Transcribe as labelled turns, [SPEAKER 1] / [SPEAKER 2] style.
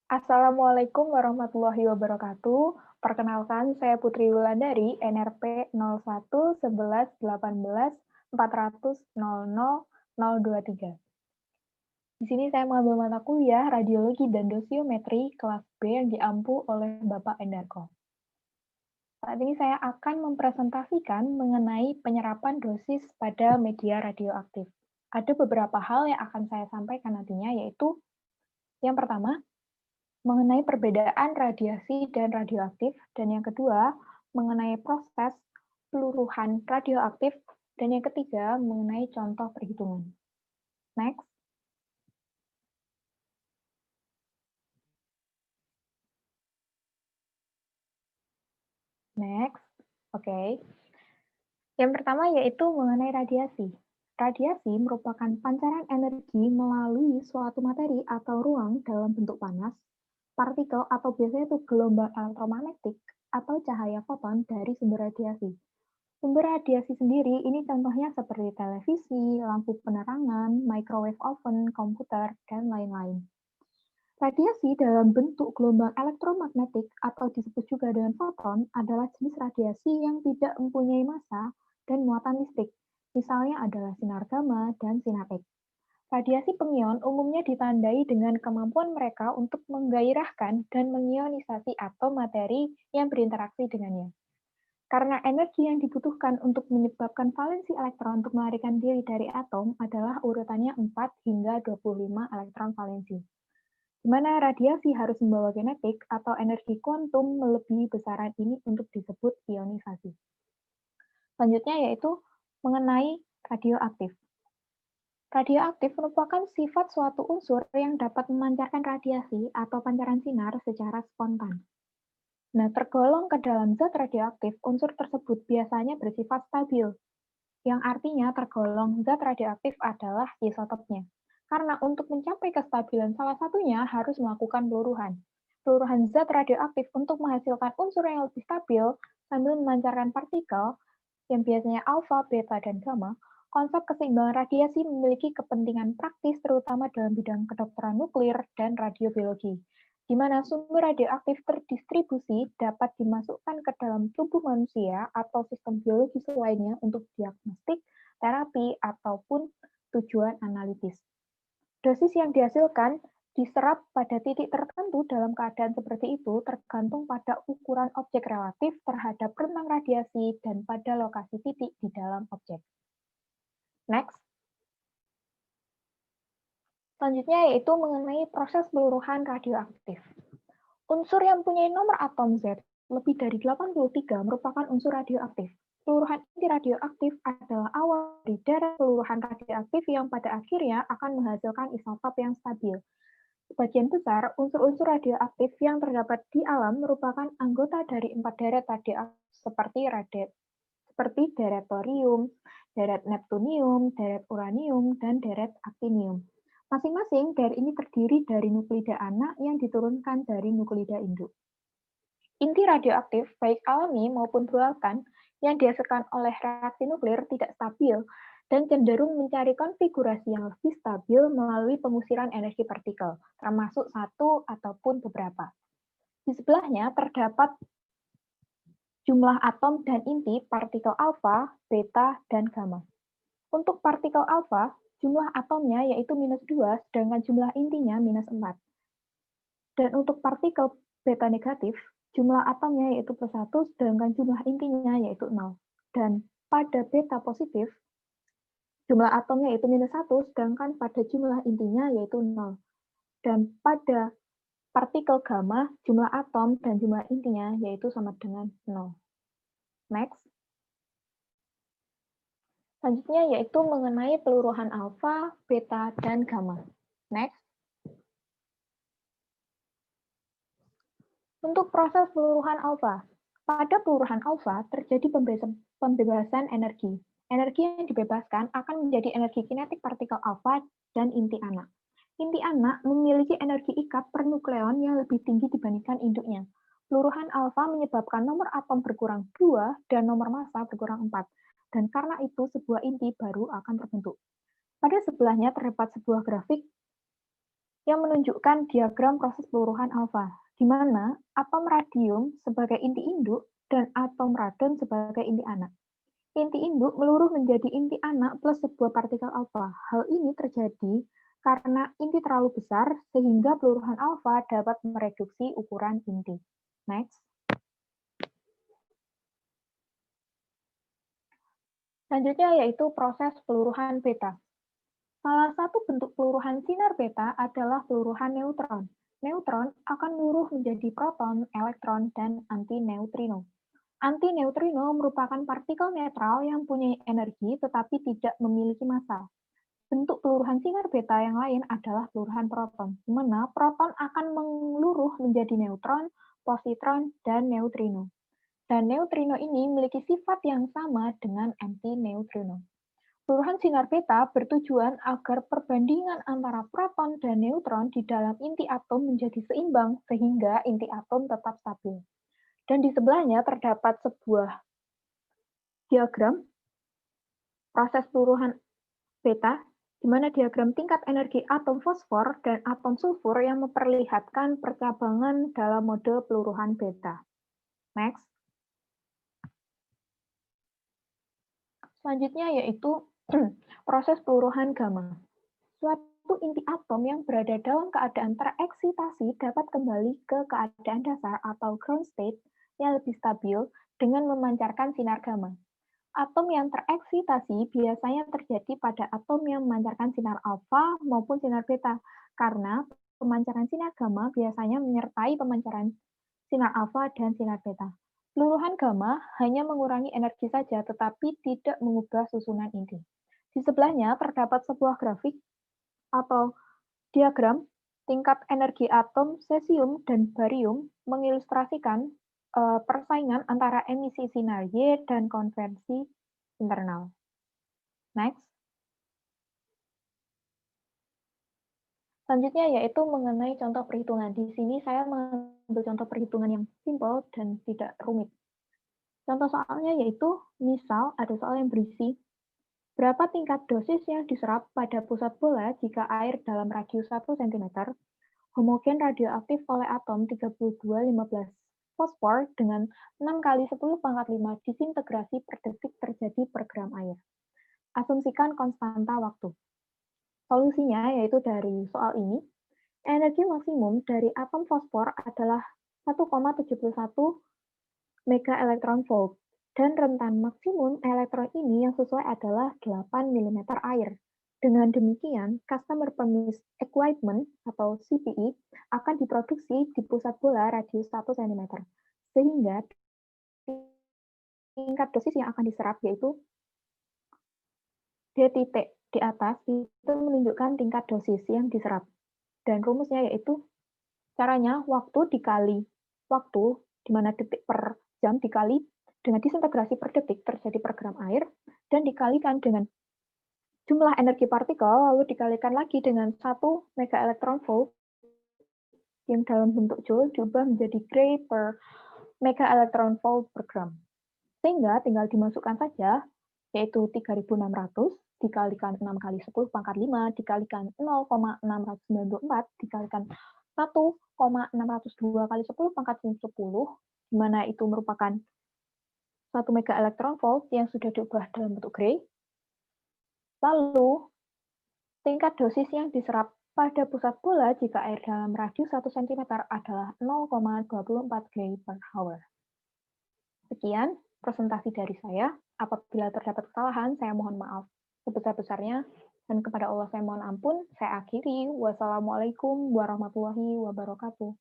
[SPEAKER 1] Assalamualaikum warahmatullahi wabarakatuh. Perkenalkan, saya Putri Wulandari, NRP 01 11 18 400 00 023. Di sini saya mengambil mata kuliah Radiologi dan Dosiometri kelas B yang diampu oleh Bapak Endarko. Saat ini saya akan mempresentasikan mengenai penyerapan dosis pada media radioaktif. Ada beberapa hal yang akan saya sampaikan nantinya, yaitu yang pertama, mengenai perbedaan radiasi dan radioaktif, dan yang kedua, mengenai proses peluruhan radioaktif, dan yang ketiga, mengenai contoh perhitungan. Next. Next. Oke. Yang pertama yaitu mengenai radiasi. Radiasi merupakan pancaran energi melalui suatu materi atau ruang dalam bentuk panas, partikel atau biasanya itu gelombang elektromagnetik atau cahaya foton dari sumber radiasi. Sumber radiasi sendiri ini contohnya seperti televisi, lampu penerangan, microwave oven, komputer, dan lain-lain. Radiasi dalam bentuk gelombang elektromagnetik atau disebut juga dengan foton adalah jenis radiasi yang tidak mempunyai massa dan muatan listrik. Misalnya adalah sinar gamma dan sinar X. Radiasi pengion umumnya ditandai dengan kemampuan mereka untuk menggairahkan dan mengionisasi atom materi yang berinteraksi dengannya. Karena energi yang dibutuhkan untuk menyebabkan valensi elektron untuk melarikan diri dari atom adalah urutannya 4 hingga 25 elektron valensi. Di mana radiasi harus membawa kinetik atau energi kuantum melebihi besaran ini untuk disebut ionisasi. Selanjutnya yaitu mengenai radioaktif. Radioaktif merupakan sifat suatu unsur yang dapat memancarkan radiasi atau pancaran sinar secara spontan. Nah, tergolong ke dalam zat radioaktif, unsur tersebut biasanya bersifat stabil, yang artinya tergolong zat radioaktif adalah isotopnya. Karena untuk mencapai kestabilan salah satunya harus melakukan peluruhan. Peluruhan zat radioaktif untuk menghasilkan unsur yang lebih stabil sambil memancarkan partikel yang biasanya alfa, beta, dan gamma. Konsep keseimbangan radiasi memiliki kepentingan praktis terutama dalam bidang kedokteran nuklir dan radiobiologi, di mana sumber radioaktif terdistribusi dapat dimasukkan ke dalam tubuh manusia atau sistem biologis lainnya untuk diagnostik, terapi, ataupun tujuan analitis. Dosis yang dihasilkan diserap pada titik tertentu dalam keadaan seperti itu tergantung pada ukuran objek relatif terhadap rentang radiasi dan pada lokasi titik di dalam objek. Next. Selanjutnya yaitu mengenai proses peluruhan radioaktif. Unsur yang mempunyai nomor atom Z lebih dari 83 merupakan unsur radioaktif. Peluruhan inti radioaktif adalah awal dari deret peluruhan radioaktif yang pada akhirnya akan menghasilkan isotop yang stabil. Sebagian besar unsur-unsur radioaktif yang terdapat di alam merupakan anggota dari 4 deret radioaktif seperti deret thorium, deret neptunium, deret uranium, dan deret aktinium. Masing-masing deret ini terdiri dari nuklida anak yang diturunkan dari nuklida induk. Inti radioaktif, baik alami maupun buatan, yang dihasilkan oleh reaksi nuklir tidak stabil dan cenderung mencari konfigurasi yang lebih stabil melalui pengusiran energi partikel, termasuk satu ataupun beberapa. Di sebelahnya terdapat jumlah atom dan inti partikel alfa, beta, dan gamma. Untuk partikel alfa, jumlah atomnya yaitu -2, sedangkan jumlah intinya -4. Dan untuk partikel beta negatif, jumlah atomnya yaitu +1, sedangkan jumlah intinya yaitu 0. Dan pada beta positif, jumlah atomnya yaitu -1, sedangkan pada jumlah intinya yaitu 0. Dan pada partikel gamma, jumlah atom dan jumlah intinya yaitu sama dengan 0. Next. Selanjutnya yaitu mengenai peluruhan alfa, beta, dan gamma. Next. Untuk proses peluruhan alfa. Pada peluruhan alfa terjadi pembebasan energi. Energi yang dibebaskan akan menjadi energi kinetik partikel alfa dan inti anak. Inti anak memiliki energi ikat per nukleon yang lebih tinggi dibandingkan induknya. Peluruhan alfa menyebabkan nomor atom berkurang 2 dan nomor massa berkurang 4. Dan karena itu sebuah inti baru akan terbentuk. Pada sebelahnya terdapat sebuah grafik yang menunjukkan diagram proses peluruhan alfa, di mana atom radium sebagai inti induk dan atom radon sebagai inti anak. Inti induk meluruh menjadi inti anak plus sebuah partikel alfa. Hal ini terjadi karena inti terlalu besar sehingga peluruhan alfa dapat mereduksi ukuran inti. Next. Selanjutnya yaitu proses peluruhan beta. Salah satu bentuk peluruhan sinar beta adalah peluruhan neutron. Neutron akan meluruh menjadi proton, elektron, dan antineutrino. Antineutrino merupakan partikel netral yang punya energi tetapi tidak memiliki massa. Bentuk peluruhan sinar beta yang lain adalah peluruhan proton, di mana proton akan meluruh menjadi neutron, positron, dan neutrino. Dan neutrino ini memiliki sifat yang sama dengan antineutrino. Peluruhan sinar beta bertujuan agar perbandingan antara proton dan neutron di dalam inti atom menjadi seimbang sehingga inti atom tetap stabil. Dan di sebelahnya terdapat sebuah diagram proses peluruhan beta, di mana diagram tingkat energi atom fosfor dan atom sulfur yang memperlihatkan percabangan dalam mode peluruhan beta. Next. Selanjutnya yaitu proses peluruhan gamma. Suatu inti atom yang berada dalam keadaan tereksitasi dapat kembali ke keadaan dasar atau ground state yang lebih stabil dengan memancarkan sinar gamma. Atom yang tereksitasi biasanya terjadi pada atom yang memancarkan sinar alfa maupun sinar beta, karena pemancaran sinar gamma biasanya menyertai pemancaran sinar alfa dan sinar beta. Peluruhan gamma hanya mengurangi energi saja, tetapi tidak mengubah susunan inti. Di sebelahnya terdapat sebuah grafik atau diagram tingkat energi atom cesium dan barium mengilustrasikan persaingan antara emisi sinar Y dan konversi internal. Next. Selanjutnya yaitu mengenai contoh perhitungan. Di sini saya mengambil contoh perhitungan yang simple dan tidak rumit. Contoh soalnya yaitu, misal ada soal yang berisi, berapa tingkat dosis yang diserap pada pusat bola jika air dalam radius 1 cm homogen radioaktif oleh atom 3215 fosfor dengan 6 kali 10 pangkat 5 disintegrasi per detik terjadi per gram air. Asumsikan konstanta waktu. Solusinya yaitu dari soal ini, energi maksimum dari atom fosfor adalah 1,71 mega elektron volt, dan rentan maksimum elektron ini yang sesuai adalah 8 mm air. Dengan demikian, customer premise equipment atau CPE akan diproduksi di pusat bola radius 1 cm, sehingga tingkat dosis yang akan diserap yaitu D titik di atas itu menunjukkan tingkat dosis yang diserap. Dan rumusnya yaitu caranya waktu dikali waktu, di mana detik per jam dikali dengan disintegrasi per detik terjadi per gram air, dan dikalikan dengan jumlah energi partikel, lalu dikalikan lagi dengan 1 mega elektron volt yang dalam bentuk joule diubah menjadi Gray per mega elektron volt per gram. Sehingga tinggal dimasukkan saja, yaitu 3.600 dikalikan 6 kali 10 pangkat 5 dikalikan 0,694 dikalikan 1,602 kali 10 pangkat 10, di mana itu merupakan 1 mega elektron volt yang sudah diubah dalam bentuk Gray. Lalu, tingkat dosis yang diserap pada pusat bola jika air dalam radius 1 cm adalah 0,24 Gray per hour. Sekian presentasi dari saya. Apabila terdapat kesalahan, saya mohon maaf sebesar-besarnya. Dan kepada Allah saya mohon ampun. Saya akhiri. Wassalamualaikum warahmatullahi wabarakatuh.